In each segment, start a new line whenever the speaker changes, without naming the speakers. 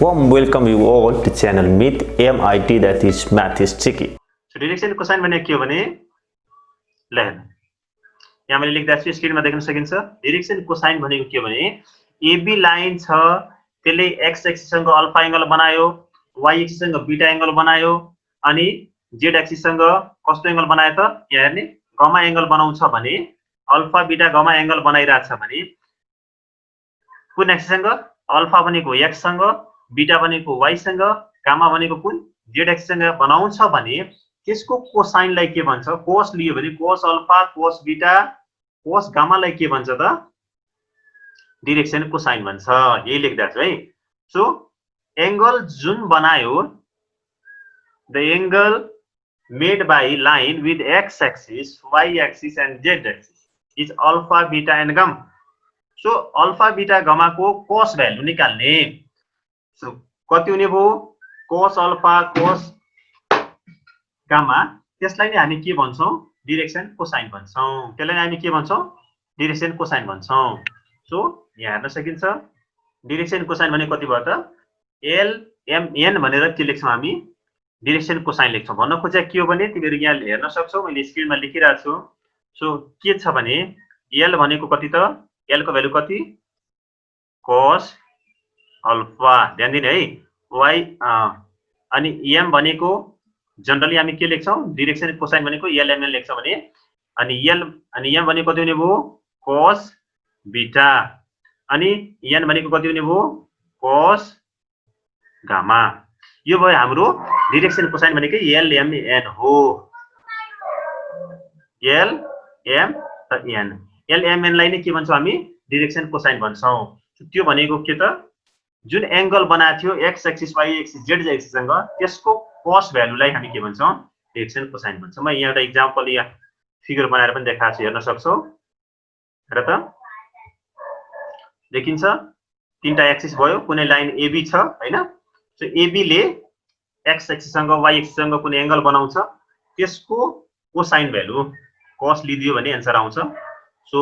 Warm welcome you all to channel Meet MIT, that is Math is Tricky.
So direction cosine भने के हो भने ल हेर्नु यहाँ मैले लेख्दा छु स्क्रिनमा देख्न सकिन्छ। डिरेक्सन कोसाइन भनेको के हो भने एबी लाइन छ त्यसले एक्स एक्सिस सँग अल्फा एंगल बनायो, वाई एक्सिस सँग बीटा एंगल बनायो अनि जेड एक्सिस सँग कस्तो एंगल बनायो त यहाँ हेर्ने गामा एंगल बनाउँछ भने अल्फा बीटा गामा एंगल बनाइराछ भने कुन एक्सिस सँग अल्फा भनेको एक्स सँग बीटा भनेको वाई सँग गामा भनेको कुन जेड एक्सिस सँग बनाउँछ भने त्यसको कोसाइनलाई के भन्छ? कोस लियो भने कोस अल्फा कोस बीटा कोस गामालाई के भन्छ त? डिरेक्सन कोसाइन भन्छ। यही लेख्दा छु है। सो एंगल जुन बनायो the angle made by line with X axis Y axis and Z axis is alpha beta and gamma. So alpha beta gamma को कोस भ्यालु निकाल्ने। सो कति हुने भो? कोस अल्फा कोस गामा, त्यसलाई नै हामी के भन्छौं? Direction cosine भन्छौं। त्यसलाई नै हामी के भन्छौं? डिरेक्सन कोसाइन भन्छौं। सो यहाँ हेर्न सकिन्छ डिरेक्सन कोसाइन भने कति भयो त? एल एम एन भनेर के लेख्छौं हामी? डिरेक्सन कोसाइन लेख्छौं। भन्न खोजेको के हो भने तिमीहरु यहाँ हेर्न सक्छौ, मैले स्क्रिनमा लेखिरहेको छु। सो के छ भने एल भनेको कति त? एल को भ्यालु कति? कोस अल्फा, ध्यान दिने है। वाई अनि एम भनेको जनरली हामी के लेख्छौं? डिरेक्सन कोसाइन भनेको एल एम एन लेख्छौं भने अनि एल अनि एम भनेको कति हुने भो? कोस बीटा अनि एन भनेको कति हुने भो? Cos gamma. यो भयो हाम्रो डिरेक्सन कोसाइन भनेको एल एम एन हो। L M N, L M N लाई नै के भन्छौं हामी? डिरेक्सन कोसाइन भन्छौं। त्यो भनेको के त? जुन एंगल बनाएको थियो X axis Y axis Z axis सँग त्यसको कोस भ्यालुलाई हामी के भन्छौं? Direction cosine भन्छौं। म यहाँ एउटा एक्जाम्पल यहाँ फिगर बनाएर पनि देखाएको छु, हेर्न सक्छौ। हेर त देखिन्छ तीनटा एक्सिस भयो, कुनै लाइन एबी छ हैन। सो एबी ले एक्स एक्सिस सँग वाई एक्सिस सँग कुनै एंगल बनाउँछ, त्यसको कोसाइन भ्यालु कोस लिदियो भने आन्सर आउँछ। सो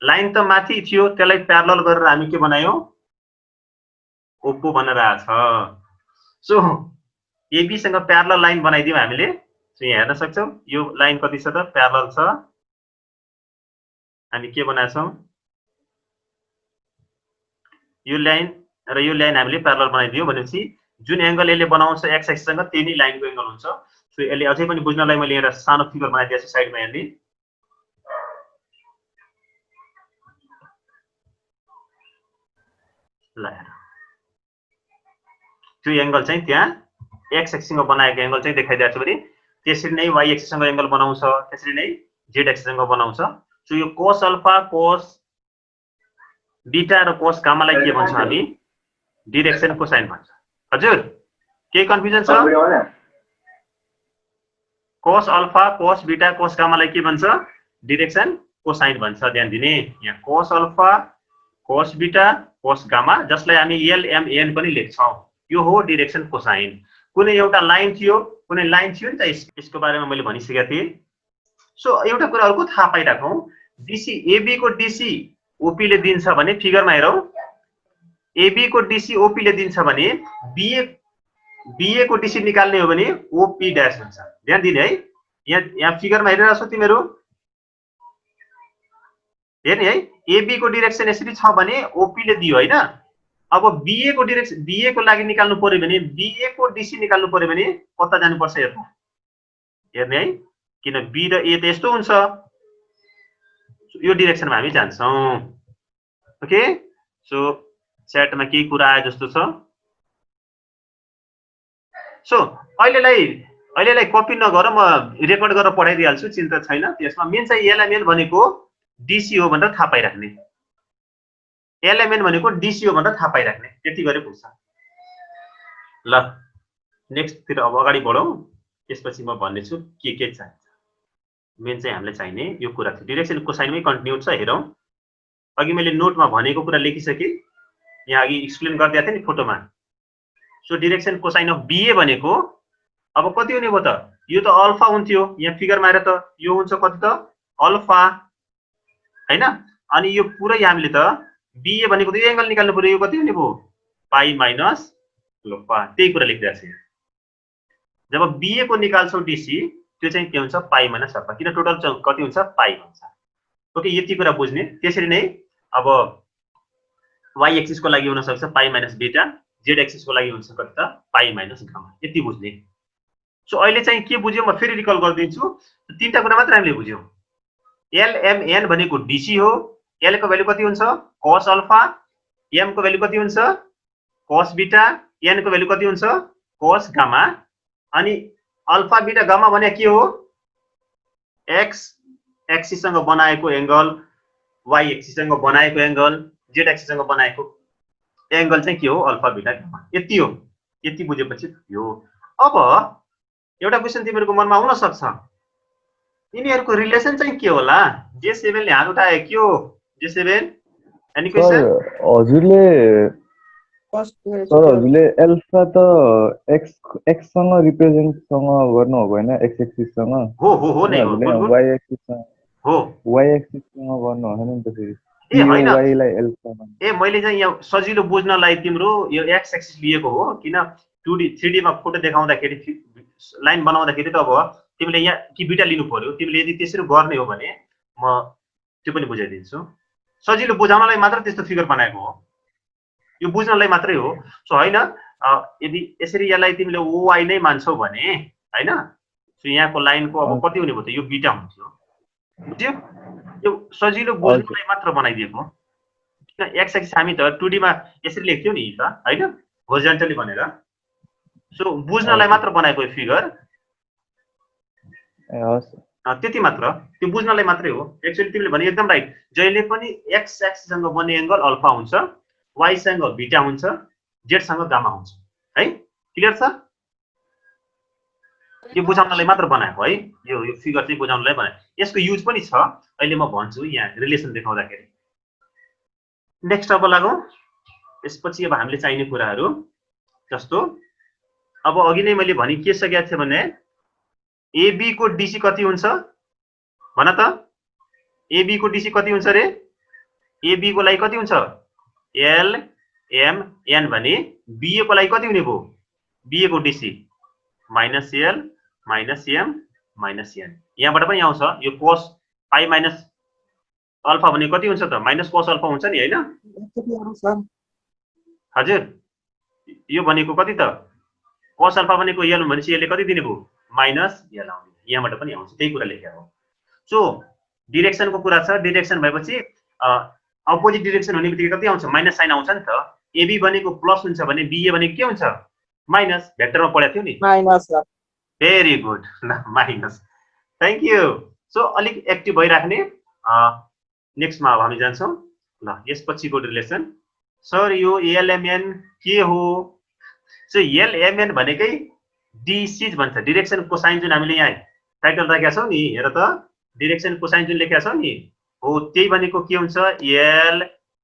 लाइन त माथि थियो, त्यसलाई प्यारलल गरेर हामी के बनायौ? ओप्पो बनेर आछ। सो एबी सँग प्यारलल लाइन बनाइदियौ हामीले। सो यहाँ हेर्न सक्छौ यो लाइन कति छ त? प्यारलल छ। अनि के बनाछौं? यो लाइन र यो लाइन हामीले प्यारलल बनाइदियौ भनेपछि जुन एंगल यसले बनाउँछ एक्स एक्सिस सँग त्यही नै लाइनको एंगल हुन्छ। सो यसले अझै पनि बुझ्नलाई मैले एउटा सानो फिगर बनाइदिएको छु साइडमा हेर्ने। ल हेर, त्यो एंगल चाहिँ त्यहाँ एक्स एक्सिस सँग बनाएको एंगल चाहिँ देखाइदिएको छु भने त्यसरी नै वाई एक्सिस सँग एंगल बनाउँछ, त्यसरी नै जेड एक्सिस सँग बनाउँछ। सो यो कोस अल्फा कोस बीटा र कोस गामालाई के भन्छौं हामी? डिरेक्सन कोसाइन भन्छ। हजुर के कन्फ्युजन छ? कोस अल्फा कोस बीटा कोस गामालाई के भन्छ? डिरेक्सन कोसाइन भन्छ। ध्यान दिने, यहाँ cos alpha cos beta cos gamma जसलाई हामी एल एम एन पनि लेख्छौं, यो हो डिरेक्सन कोसाइन। कुनै एउटा लाइन थियो, कुनै लाइन थियो नि त, यसको बारेमा मैले भनिसकेको थिएँ। सो एउटा कुरा अर्को थाहा पाइराखौं, डीसी एबी को डीसी ओपी ले दिन्छ भने फिगरमा हेरौ, एबी को डीसी ओपी ले दिन्छ भने बीए को डीसी निकाल्ने हो भने ओपी डैश हुन्छ। ध्यान दिने है, यहाँ फिगरमा हेरिरहेको छौ तिमीहरु, हेर्ने है। एबी को डिरेक्सन यसरी छ भने ओपी ले दियो हैन। अब बीए को डिरेक्सन बीए को लागि निकाल्नु पर्यो भने बीए को डीसी निकाल्नु पर्यो भने कता जानु पर्छ हेर्नु, हेर्ने है। किन बी र ए त यस्तो हुन्छ, यो डिरेक्सनमा हामी जान्छौं। ओके, सो च्याटमा केही कुरा आए जस्तो छ। सो अहिलेलाई कपी नगर, म रेकर्ड गरेर पठाइदिहाल्छु, चिन्ता छैन। त्यसमा मेन चाहिँ एलएमएन भनेको डीसी हो भनेर थाहा पाइराख्ने, एलएमएन भनेको डीसी हो भनेर थाहा पाइराख्ने, त्यति गरे पुग्छ। ल नेक्स्ट तिर अब अगाडि बढौं, त्यसपछि म भन्ने छु के चाहिन्छ। मेन चाहिँ हामीलाई चाहिने यो कुरा थियो। डिरेक्सन कोसाइनमै कन्टिन्यू छ, हेरौं। अघि मैले नोटमा भनेको कुरा लेखिसके, यहाँ अघि एक्सप्लेन गरिदिएको थिएँ नि फोटोमा। So direction cosine of BA भनेको अब कति हुने भयो त? यो त अल्फा हुन्थ्यो, यहाँ फिगरमा आएर त यो हुन्छ कति त? अल्फा हैन। अनि यो पुरै हामीले त बीए भनेको त यो एंगल निकाल्नु पर्यो, यो कति हुने भयो? पाई माइनस ल त्यही कुरा लेखिरहेको छु यहाँ। जब BA को निकाल्छौ DC त्यो चाहिँ के हुन्छ पाई माइनस अल्फा, किन टोटल कति हुन्छ पाई हुन्छ। ओके, यति कुरा बुझ्ने। त्यसरी नै अब y एक्सिस को लागि हुन सक्छ pi minus beta, z axis को लागि हुन्छ कति त पाई माइनस गामा, यति बुझ्ने। सो अहिले चाहिँ के बुझ्यौ म फेरि रिकल गरिदिन्छु। तीनटा कुरा मात्र हामीले बुझ्यौ। LMN भनेको DC हो, L को भ्यालु कति हुन्छ cos अल्फा, M को भ्यालु कति हुन्छ cos बीटा, N को भ्यालु कति हुन्छ cos गामा, अनि अल्फा बीटा गामा भने के हो x एक्सिस सँग बनाएको एंगल, y एक्सिस सँग बनाएको एंगल, z एक्सिस सँग बनाएको एंगल चाहिँ के हो अल्फा बीटा गामा। यति हो, यति बुझेपछि यो। अब एउटा क्वेशन तिमीहरुको मनमा आउन सक्छ, यिनीहरुको रिलेसन चाहिँ के होला? J7 ले हात उठाए के हो J7? Any question?
हजुरले अल्फा त x सँग रिप्रेजेन्ट सँग गर्नु हो हैन, x एक्सिस सँग
हो नै हो, गुड
y एक्सिस सँग
हो,
y एक्सिस सँग गर्नु हो हैन नि त फेरि।
ए हैन,
y लाई अल्फा मा
ए मैले चाहिँ यहाँ सजिलो बुझ्नलाई तिम्रो यो x एक्सिस लिएको हो, किन 2D 3D मा फोटो देखाउँदाखेरि लाइन बनाउँदाखेरि त अब तिमीले यहाँ कि बीटा लिनु पर्यो। तिमीले यदि त्यसरी गर्ने हो भने म त्यो पनि बुझाइदिन्छु। सजिलो बुझाउनलाई मात्र त्यस्तो फिगर बनाएको हो, यो बुझ्नलाई मात्रै हो। सो हैन, यदि यसरी यसलाई तिमीले OY नै मान्छौ भने हैन, सो यहाँको लाइनको अब कति हुने भयो त यो बीटा हुन्थ्यो। बुझ्यौ? यो सजिलो बुझ्नलाई मात्र बनाइदिएको। किन x एक्सिस हामी त 2D मा यसरी लेख्थ्यौ नि त हैन, होरिजन्टली भनेर। सो बुझ्नलाई मात्र बनाएको यो फिगर। त्यति मात्र, त्यो बुझ्नलाई मात्रै हो। एक्चुअली तिमीले भने एकदम राइट, जहिले पनि x एक्सिस सँग बन्ने एंगल अल्फा हुन्छ, y सँग बीटा हुन्छ, z सँग गामा हुन्छ है। क्लियर छ? यो बुझाउनलाई मात्र बनाएको है, यो फिगर चाहिँ बुझाउनलाई बनाएको। यसको युज पनि छ, अहिले म भन्छु यहाँ रिलेसन देखाउँदाखेरि। नेक्स्ट अब लागौं, यसपछि अब हामीले चाहिने कुराहरू जस्तो अब अघि नै मैले भनि के सकेको थिएँ भने AB को DC कति हुन्छ भन त? AB को DC कति हुन्छ रे? AB को लागि कति हुन्छ L M N भने BA को लागि कति हुने भयो? BA को DC minus L minus M minus N। यहाँबाट पनि आउँछ यो cos पाई माइनस अल्फा भने कति हुन्छ त? माइनस cos अल्फा हुन्छ नि हैन? हजुर, यो भनेको कति त? cos अल्फा भनेको L भनेपछि यसले कति दिने भयो? माइनस L आउने। यहाँबाट पनि आउँछ, त्यही कुरा लेखेको हो। सो डाइरेक्सनको कुरा छ, डाइरेक्सन भएपछि अपोजिट डाइरेक्सन हुने बित्तिकै कति आउँछ? माइनस साइन आउँछ नि त। AB भनेको प्लस हुन्छ भने BA भनेको के हुन्छ? माइनस। भेक्टरमा पढेको थियो नि, minus. Very good, minus. Thank you. So अलिक एक्टिभ भइराख्ने। नेक्स्टमा अब हामी जान्छौं। ल, यसपछिको रिलेसन सर यो LMN के हो? सो LMN भनेकै DC भन्छ, डाइरेक्सन कोसाइन जुन हामीले यहाँ टाइटल राखेका छौं नि, हेर त डाइरेक्सन कोसाइन जुन लेखेका छौं नि हो, त्यही भनेको के हुन्छ?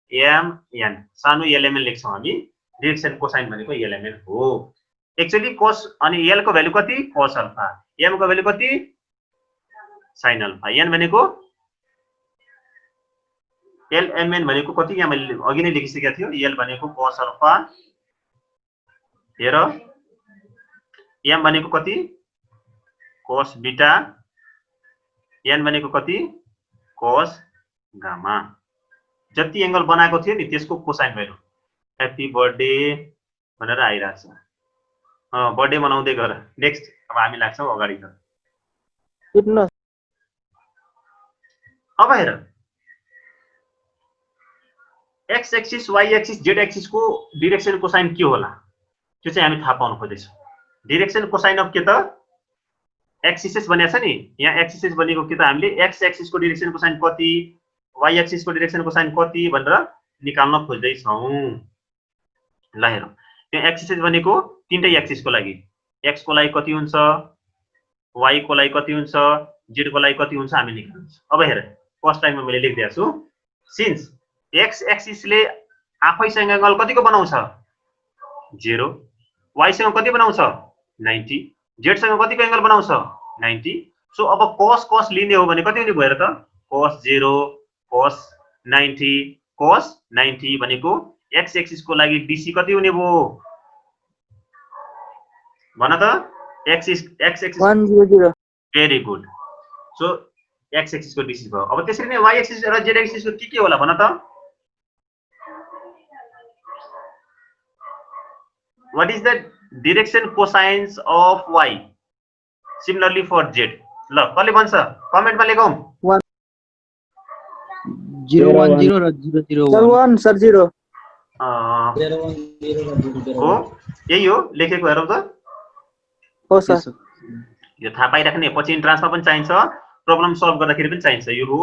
LMN। सानो LMN लेख्छौं हामी, डाइरेक्सन कोसाइन भनेको LMN हो। एक्चुअली cos अनि L को भ्यालु कति? cos अल्फा, M को भ्यालु कति? sin अल्फा, N भनेको LMN भनेको कति? यहाँ मैले अघि नै लेखिसकेको थियो। L भनेको cos अल्फा, हेर M भनेको कति? cos बीटा, N भनेको कति? cos gamma. जति एंगल बनाएको थियो नि त्यसको कोसाइन भ्यालु। ह्यापी बर्थडे भनेर आइराछ। बर्थडे मनाउँदै गर। नेक्स्ट अब हामी लाग्छौं अगाडि त। अब हेर, x axis, y axis, z axis को डाइरेक्सन कोसाइन के होला? त्यो चाहिँ हामी थाहा पाउन खोज्दैछौं। डाइरेक्सन कोसाइन अफ के त? एक्सिस भनेको छ नि, यहाँ एक्सिस भनेको के त? हामीले x एक्सिस को डाइरेक्सन कोसाइन कति, y एक्सिस को डाइरेक्सन कोसाइन कति भनेर निकाल्न खोज्दै छौं। ल हेर, त्यो एक्सिस भनेको तीनटै एक्सिस को लागि, x को लागि कति हुन्छ, y को लागि कति हुन्छ, z को लागि कति हुन्छ हामी निकाल्छौं। अब हेर, फर्स्ट टाइममा मैले लेखिदिएको छु, सिन्स x एक्सिस ले आफैसँग एंगल कतिको बनाउँछ? 0, y सँग कति बनाउँछ? 90, z सँग कतिको एंगल बनाउँछ? 90। सो अब cos लिने हो भने कति हुने भयो त? cos 0, cos 90, cos 90 भनेको x एक्सिस को लागि DC कति हुने भयो? भन त x axis
1 0 0
very good so x axis को डिसिस भयो अब त्यसरी नै y एक्सिस र z एक्सिस को के होला भन त what is the direction cosines of y similarly for z ल कसले भन्छ कमेन्टमा लेखौं
0 1 0 र 0 0
सर 1 सर 0
हो यही हो लेखेको हेरौँ त
हो सर
यो थाहा पाइराख्ने पछि इन्ट्रान्समा पनि चाहिन्छ प्रब्लम सल्भ गर्दाखेरि पनि चाहिन्छ यो हो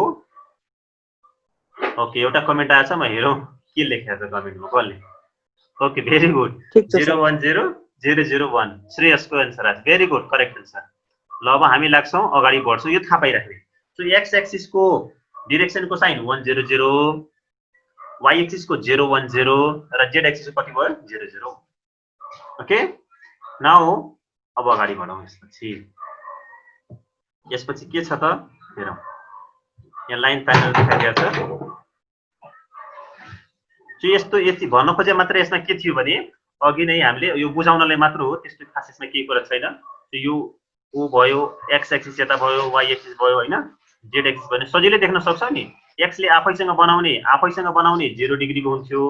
ओके एउटा कमेन्ट आएछ म हेरौँ के लेखेको छ कमेन्टमा कसले ओके भेरी गुड
ठीक छ
0 1 0 0 0 1 श्रेयसको एन्सर आछ भेरी गुड करेक्ट एन्सर ल अब हामी लाग्छौँ अगाडि बढ्छौँ यो थाहा पाइराख्ने सो एक्स एक्सिस को डिरेक्सन को साइन 1 0 0 y एक्सिस को 0 1 0 र z एक्सिस को कति भयो 0 0 ओके नाउ अब अगाडि बढौँ यसपछि के छ त हेरौँ यहाँ लाइन प्यानल देखाइएको छ सो यस्तो यति भन्न खोजे मात्र यसमा के थियो भने अघि नै हामीले यो बुझाउनलाई मात्र हो त्यस्तो खास यसमा केही कुरा छैन यो o भयो x एक्सिस यता भयो y एक्सिस भयो हैन z एक्सिस भने सजिलै देख्न सक्छौ नि x ले आफैसँग बनाउने 0 डिग्री को हुन्थ्यो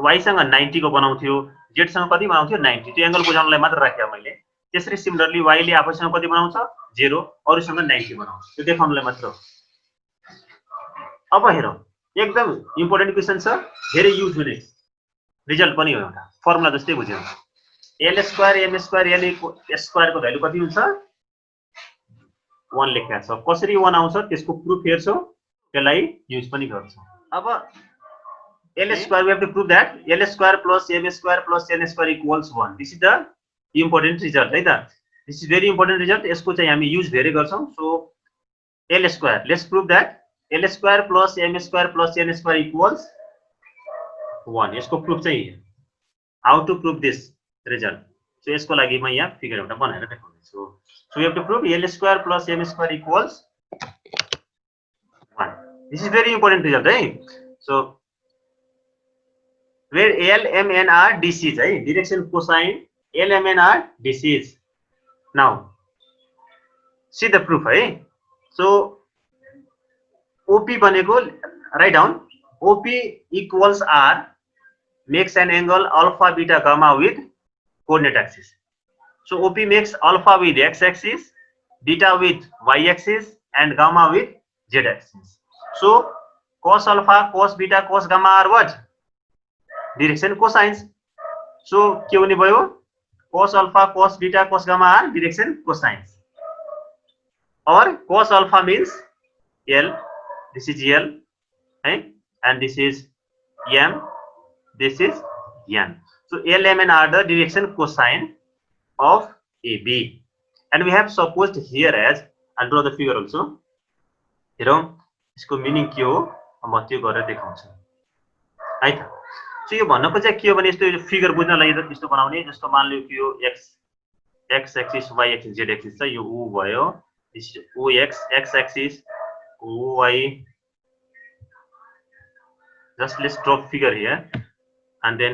y सँग 90 को बनाउँथ्यो z सँग कति बनाउँथ्यो 90 त्यो एंगल बुझाउनलाई मात्र राखे मैले त्यसरी सिमिलरली y ले आफैसँग कति बनाउँछ 0 अरुसँग 90 बनाउँछ त्यो देखाउनलाई मात्र अब हेरौँ एकदम इम्पोर्टेन्ट क्वेशन छ धेरै युज हुने रिजल्ट पनि हो एउटा फर्मुला जस्तै बुझ्यौ l square m square l square को भ्यालु कति हुन्छ 1 लेखेको छ कसरी 1 आउँछ त्यसको प्रुफ हेर्छौ त्यसलाई युज पनि गर्छौ अब l square we have to prove that l square plus m square plus n square equals 1 this is the important result है त this is very important result यसको चाहिँ हामी युज धेरै गर्छौं so l square let's prove that l square plus m square plus n square equals 1 यसको proof चाहिँ how to prove this result so यसको लागि म यहाँ फिगर एउटा बनाएर देखाउँछु so we have to prove l square plus m square equals 1 this is very important result है so where l m n are dc's है direction cosine l m n are dc's now see the proof है so op बनेको write down op equals r makes an angle alpha beta gamma with coordinate axis so op makes alpha with x axis beta with y axis and gamma with z axis so cos alpha cos beta cos gamma are what direction cosines so के हुने भयो cos alpha cos beta cos gamma are direction cosines or cos alpha means l this is l right and this is m this is n so l m n are the direction cosine of ab and we have supposed here as and draw the figure also हेरौं यसको meaning के हो म त्यो गरेर देखाउँछु है त सो यो भन्नको चाहिँ के हो भने यस्तो फिगर बुझ्नलाई यस्तो बनाउने जस्तो मान लियो कि यो x axis y axis z axis छ यो o भयो this o x axis o y just let's draw figure here and then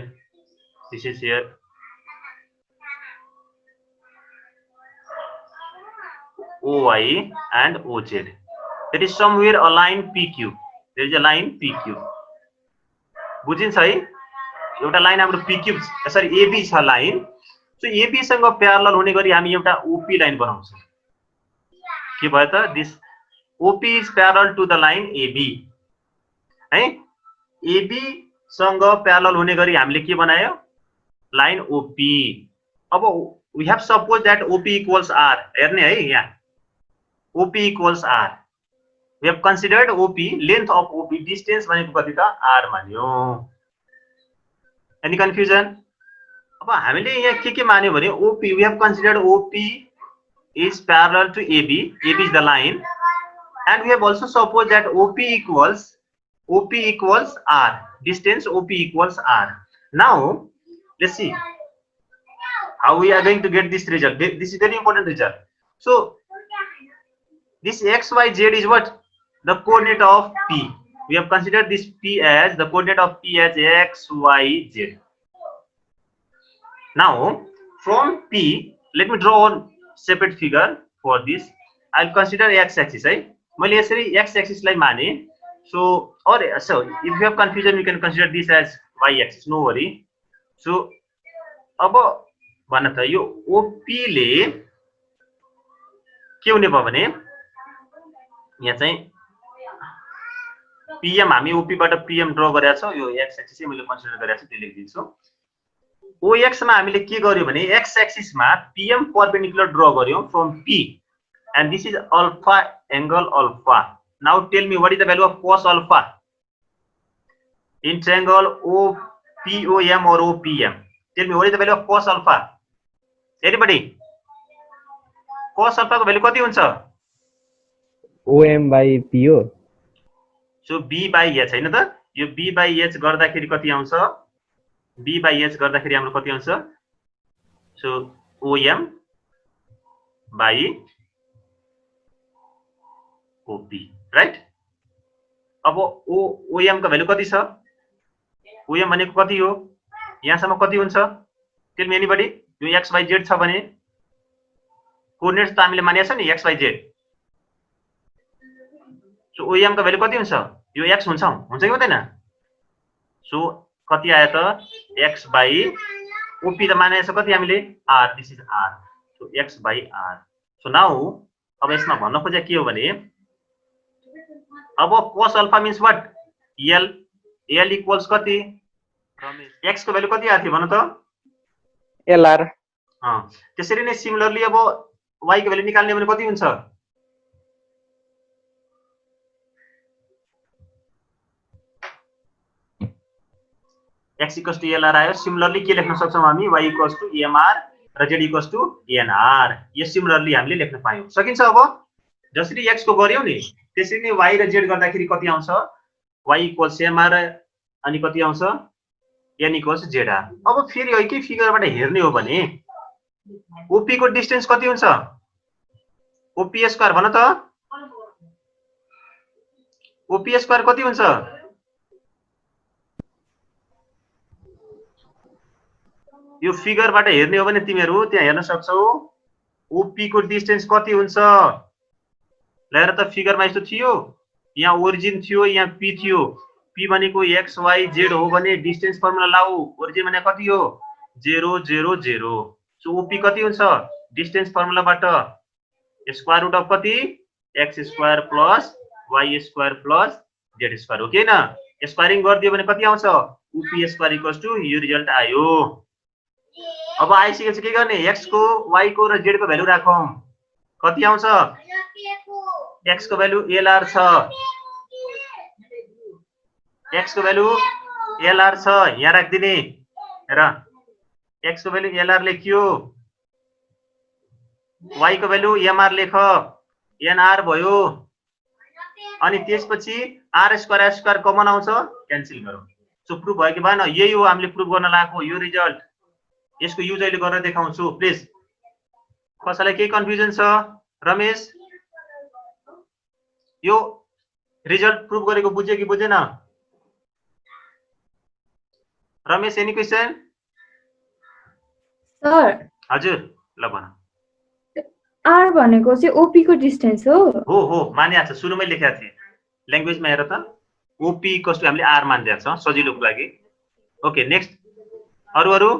this is here oy and oz there is somewhere a line pq there is a line pq बुझिन्छ है एउटा line हाम्रो pq sorry ab छ line so ab सँग parallel हुने गरी हामी एउटा op लाइन बनाउँछौं के भयो त this op is parallel to the line ab है ab सँग प्यारलल हुने गरी हामीले के बनायो लाइन op अब we have supposed that op equals r हेर्ने है यहाँ op equals r we have considered op length of op distance भनेको कति त r मान्यो any confusion अब हामीले यहाँ के मान्यो भने op we have considered op is parallel to ab is the line and we have also supposed that op equals r distance op equals r now let's see how we are going to get this result this is very important result so this x y z is what the coordinate of p we have considered this p as the coordinate of p as x y z now from P, let me draw one separate figure for this. I'll consider x axis है मैले यसरी x axis लाई माने. So if you have confusion you can consider this as y axis, no worry. So अब भन्न त यो OP ले के हुने भयो भने यहाँ चाहिँ PM हामी OP बाट PM ड्रा गरेका छौं. यो x axis मैले कन्सिडर गरेको छु त्यो लेखिदिन्छु. OX मा हामीले के गर्यो भने x axis मा PM perpendicular ड्रा गर्यौं from P, and this is alpha angle alpha. Now tell me what is the value of cos alpha in triangle OPOM or OPM? Tell me what is the value of cos alpha? Anybody? Cos alpha को value कति हुन्छ?
OM by P हो.
So B by H हैन त? यो B by H गर्दाखेरि कति आउँछ? B by H गर्दाखेरि हाम्रो कति आउँछ? So OM by OP, right? अब OM का भ्यालु कति छ? OM भनेको कति हो? यहाँसम्म कति हुन्छ? Tell me anybody? यो x by z छ भने कोअर्डिनेट्स त हामीले मानेको छ नि x by z. So OM का भ्यालु कति हुन्छ? यो x हुन्छ कि हुँदैन? So कति आयो त? x by OP त मानेको छ कति हामीले? r. This is r. So x by r. So now अब यसमा भन्न खोजे के हो भने अब cos alpha means what? L. L equals कति? x को भ्यालु कति आयो थियो भन त?
LR.
त्यसरी नै सिमिलरली अब y को भ्यालु निकाल्ने भने कति हुन्छ? x equals to LR आयो. सिमिलरली के लेख्न सक्छौं हामी? y equals to MR र z equals to NR. यो सिमिलरली हामीले लेख्न पायौं. सकिन्छ अब? जसरी x को गर्यौ नि त्यसरी नै y र z गर्दाखेरि कति आउँछ? y equals MR अनि कति आउँछ? n equals ZR. अब फेरि एकै फिगरबाट हेर्ने हो भने OP को डिस्टेन्स कति हुन्छ? OP स्क्वायर भन त? OP स्क्वायर कति हुन्छ? यो फिगरबाट हेर्ने हो भने तिमीहरु त्यहाँ हेर्न सक्छौ OP को डिस्टेन्स कति हुन्छ? हेर त फिगरमा यस्तो थियो. यहाँ ओरिजिन थियो, यहाँ P थियो. P भनेको x y z हो भने डिस्टेन्स फर्मुला लाऊ. ओरिजिन भने कति हो? 0 0 0. सो OP कति हुन्छ? डिस्टेन्स फर्मुलाबाट स्क्वायर रुट अफ कति? x square plus y square plus z square हो के न? स्क्वायरिङ गर्दियो भने कति आउँछ? OP स्क्वायर इक्वल्स टु यो रिजल्ट आयो. अब आइसकेपछि के गर्ने? x को y को र z को भ्यालु राखौं. कति आउँछ? x को भ्यालु LR छ. x को भ्यालु LR छ. यहाँ राख्दिने. हेर. x को भ्यालु LR लेखियो. y को भ्यालु MR लेख. NR भयो. अनि त्यसपछि r स्क्वायर स्क्वायर कमन आउँछ, क्यान्सल गरौँ. सो प्रुफ भयो कि भएन? यही हो हामीले प्रुफ गर्न लागेको यो रिजल्ट. यसको युज अहिले गरेर देखाउँछु प्लिज. कसैलाई केही कन्फ्युजन छ? रमेश यो रिजल्ट प्रुफ गरेको बुझ्यो कि बुझेन? Ramesh any question?
सर
हजुर ल भन.
आर भनेको चाहिँ ओपी को डिस्टेन्स हो
मानिया छ. सुरुमै लेखेको थिए ल्याङ्ग्वेजमा हेर त. ओपी इक्वल्स टु हामीले आर मानिदिएको छ सजिलोको लागि. Okay next. अरु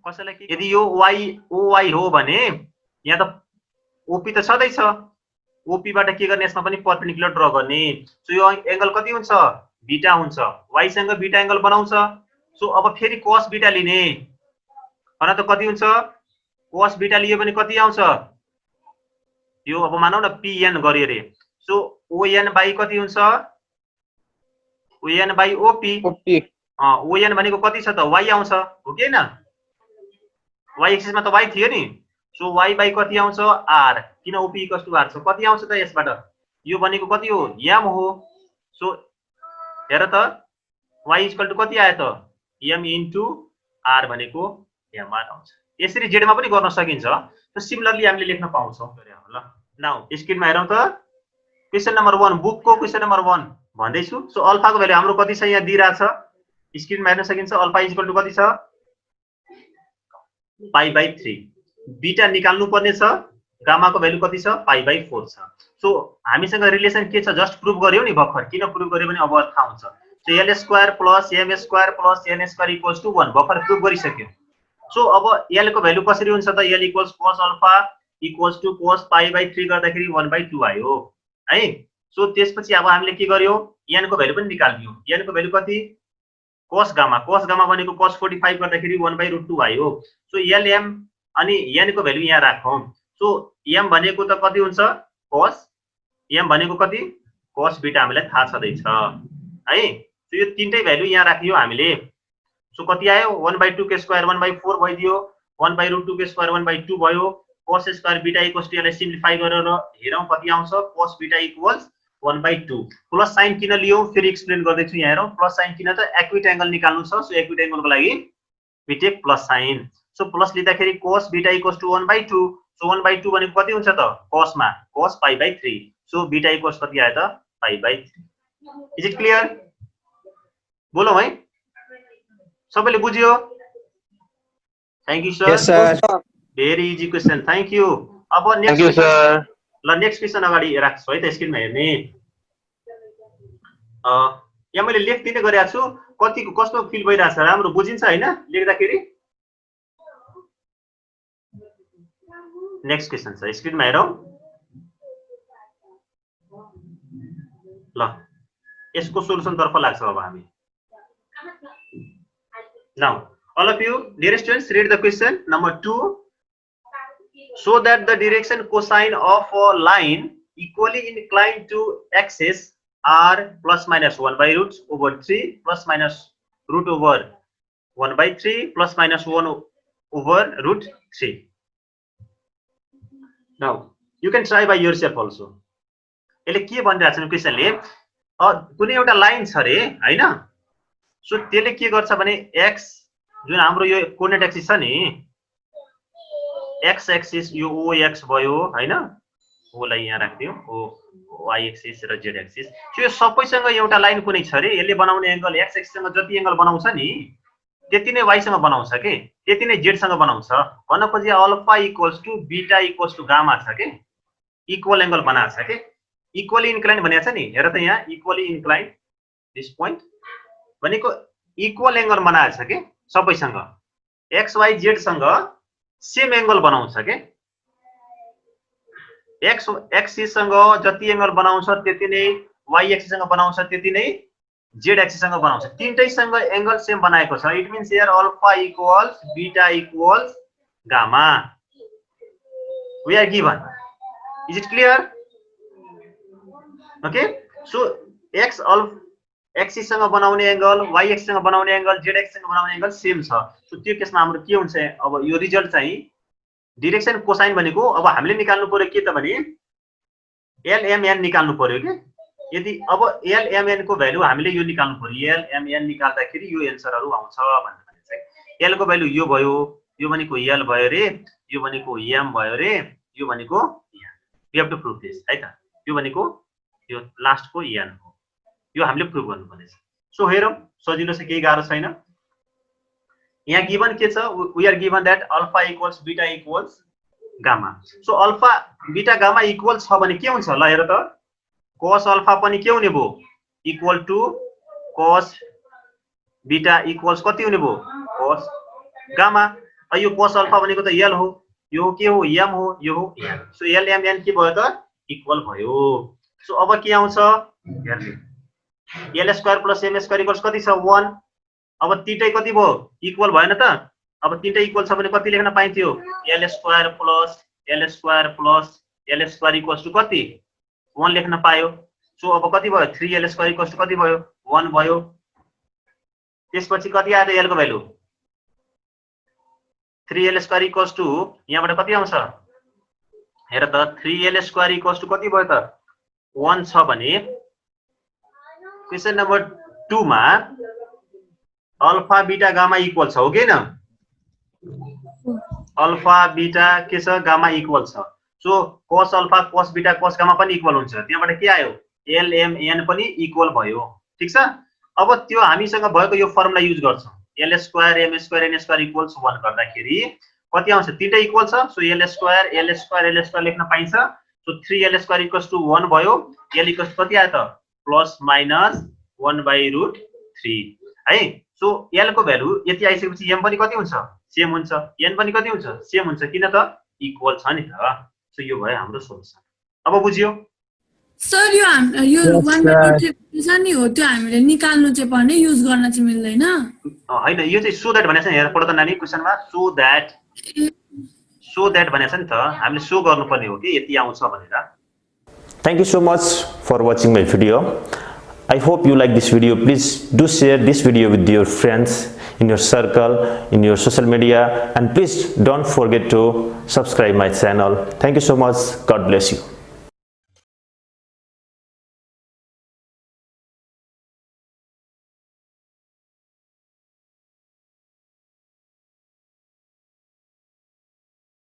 कसैलाई के? यदि यो OY हो भने यहाँ त OP त छँदै छ. OP बाट के गर्ने? यसमा पनि परपेन्डिकुलर ड्रा गर्ने. सो यो एंगल कति हुन्छ? बीटा हुन्छ. y सँग बीटा एंगल बनाउँछ. सो अब फेरि cos बीटा लिने. भन त कति हुन्छ? cos बीटा लियो भने कति आउँछ? यो अब मानौ न PN गरियो रे. सो ON बाइ कति हुन्छ? ON by OP. ON भनेको कति छ त? y आउँछ हो कि हैन? y एक्सिस मा त y थियो नि. सो y बाइ कति आउँछ? r. किन OP इक्वल्स टु r छ? कति आउँछ त यसबाट? यो भनेको कति हो? m हो. सो हेर त y इक्वल टु कति आयो त? m इन्टु r भनेको mr आउँछ. यसरी z मा पनि गर्न सकिन्छ. सो सिमिलरली हामीले लेख्न पाउँछौं. ल नाउ स्क्रिनमा हेरौं त. क्वेशन नम्बर 1 बुक को क्वेशन नम्बर 1 भन्दै छु. सो अल्फा को भ्यालु हाम्रो कति छ यहाँ दिइरा छ. स्क्रिनमा हेर्न सकिन्छ. अल्फा इक्वल टु कति छ? π/3 बीटा निकाल्नु पर्ने छ गामाको भ्यालु कति छ π/4 छ सो हामीसँग रिलेसन के छ जस्ट प्रुभ गर्यो नि भर्खर किन प्रुभ गर्यो भने अब थाहा हुन्छ so l square plus m square plus n square equals to 1 भर्खर प्रुभ गरिसक्यो सो अब l को भ्यालु कसरी हुन्छ त l equals cos alpha equals to cos π/3 गर्दाखेरि 1/2 आयो है सो त्यसपछि अब हामीले के गर्यो n को भ्यालु पनि निकाल्दियौ n को भ्यालु कति cos गामा भनेको cos 45 गर्दाखेरि 1/√2 आयो सो lm अनि n को भ्यालु यहाँ राखौं सो m भनेको त कति हुन्छ cos m भनेको कति cos बीटा हामीलाई थाहा छदै छ है सो यो तीनटै भ्यालु यहाँ राखियो हामीले सो कति आयो 1/2 के स्क्वायर 1/4 भइदियो 1/√2 के स्क्वायर 1/2 भयो cos square beta equals to यसलाई सिम्प्लिफाई गरेर हेरौं कति आउँछ cos beta equals 1/2 plus sine किन लियौ फेरि एक्सप्लेन गर्दै छु यहाँ हेरौं प्लस साइन किन त एक्युट एंगल निकाल्नु छ सो एक्युट एंगलको लागि we take plus sine so plus लिँदाखेरि cos beta equals to 1/2 so 1/2 भनेको कति हुन्छ त cos मा cos π/3 सो बीटा इक्वल्स कति आयो त π/3 इज इट क्लियर बोलौं है सबैले बुझ्यो thank you sir
yes sir
very easy question thank you अब नेक्स्ट
थ्यांक यू सर
ल नेक्स्ट क्वेशन अगाडि राख्छु है त स्क्रिनमा हेर्ने यहाँ मैले लेख्दिने गरेको छु कतिको कस्तो फिल भइरहेछ राम्रो बुझिन्छ हैन लेख्दाखेरि नेक्स्ट क्वेशन छ स्क्रिनमा हेरौं ल यसको सोलुसन तर्फ लाग्छ अब हामी now all of you dear students read the question number 2 so that the direction cosine of a line equally inclined to axis are plus minus 1/√3 plus minus root over 1/3 plus minus 1 over √3 now you can try by yourself also यसले के भनिरहेछ नि क्वेशनले कुनै एउटा line छ रे हैन so त्यसले के गर्छ भने x जुन हाम्रो यो कोर्डिनेट एक्सिस छ नि x एक्सिस यो o x भयो हैन o लाई यहाँ राख्दियौ o y एक्सिस र z एक्सिस सो यो सबैसँग एउटा लाइन कुनै छ रे यसले बनाउने एंगल x एक्सिस सँग जति एंगल बनाउँछ नि त्यति नै y सँग बनाउँछ के त्यति नै z सँग बनाउँछ भन्न खोजे alpha equals to beta equals to gamma छ के इक्वल एंगल बनाछ के इक्वली इन्क्लाइन भनेको छ नि हेर त यहाँ इक्वली इन्क्लाइन दिस पोइन्ट भनेको इक्वल एंगल बनाछ के सबैसँग x y z सँग सेम एंगल बनाउँछ के x एक्सिस सँग जति एंगल बनाउँछ त्यति नै y एक्सिस सँग बनाउँछ त्यति नै z एक्सिस सँग बनाउँछ तीनटै सँग एंगल सेम बनाएको छ it means here alpha equals beta equals gamma we are given is it clear okay so x axis सँग बनाउने एंगल y एक्सिस सँग बनाउने एंगल z एक्सिस सँग बनाउने एंगल सेम छ सो त्यो केसमा हाम्रो के हुन्छ अब यो रिजल्ट चाहिँ डाइरेक्सन कोसाइन भनेको अब हामीले निकाल्नु पर्यो के त भने lmn निकाल्नु पर्यो के यदि अब lmn को भ्यालु हामीले यो निकाल्नु पर्यो lmn निकाल्दाखेरि यो एन्सरहरु आउँछ भन्ने चाहिँ l को भ्यालु यो भयो यो भनेको l भयो रे यो भनेको m भयो रे यो भनेको we have to prove this है त यो भनेको यो लास्ट को n हो यो हामीले प्रुभ गर्नु पर्छ सो हेरौं सजिलो छ केही गाह्रो छैन यहाँ गिवन के छ we are given that alpha equals beta equals gamma so alpha beta gamma equal छ भने के हुन्छ ल हेर त cos अल्फा पनि के हुने भो equal to cos beta equals कति हुने भो cos गामा यो cos अल्फा भनेको त l हो यो के हो m हो यो हो n so l m n के भयो त इक्वल भयो सो अब के आउँछ हेर्नु l square plus m square equals कति छ 1 अब तीनटै कति भयो इक्वल भएन त अब तीनटै इक्वल छ भने कति लेख्न पाइन्थ्यो l square plus l square equals to कति 1 लेख्न पायो सो अब कति भयो 3l स्क्वायर इक्वल्स टु कति भयो 1 भयो त्यसपछि कति आयो l को value 3l square equals to यहाँबाट कति आउँछ हेर त 3l स्क्वायर इक्वल्स टु कति भयो त 1 छ भने क्वेशन नम्बर 2 मा अल्फा बीटा गामा इक्वल छ हो के न अल्फा बीटा के छ गामा इक्वल छ so cos alpha cos beta cos gamma पनि इक्वल हुन्छ त्यहाँबाट के आयो l m n पनि इक्वल भयो ठीक छ अब त्यो हामीसँग भएको यो फर्मुला युज गर्छौं l square m square n square equals 1 गर्दाखेरि कति आउँछ तीनटै इक्वल छ सो l स्क्वायर लेख्न पाइन्छ so 3l square equals to 1 भयो l इक्वल्स कति आयो त प्लस माइनस 1/√3 है सो l को भ्यालु यति आइसकेपछि m पनि कति हुन्छ सेम हुन्छ n पनि कति हुन्छ सेम हुन्छ किन त इक्वल छ नि त सो यो भयो हाम्रो सोलुसन अब बुझ्यो
सर यो 1/√3 छ नि हो त्यो हामीले निकाल्नु चाहिँ पर्ने युज गर्न चाहिँ मिल्दैन
हैन यो चाहिँ सो दैट भनेछ नि हेर पढ्दा नानी क्वेशनमा सो दैट भनेछ नि त हामीले सो गर्नुपर्ने हो कि यति आउँछ भनेर
Thank you so much for watching my video. I hope you like this video. Please do share this video with your friends in your circle, in your social media, and please don't forget to subscribe my channel. Thank you so much. God bless you.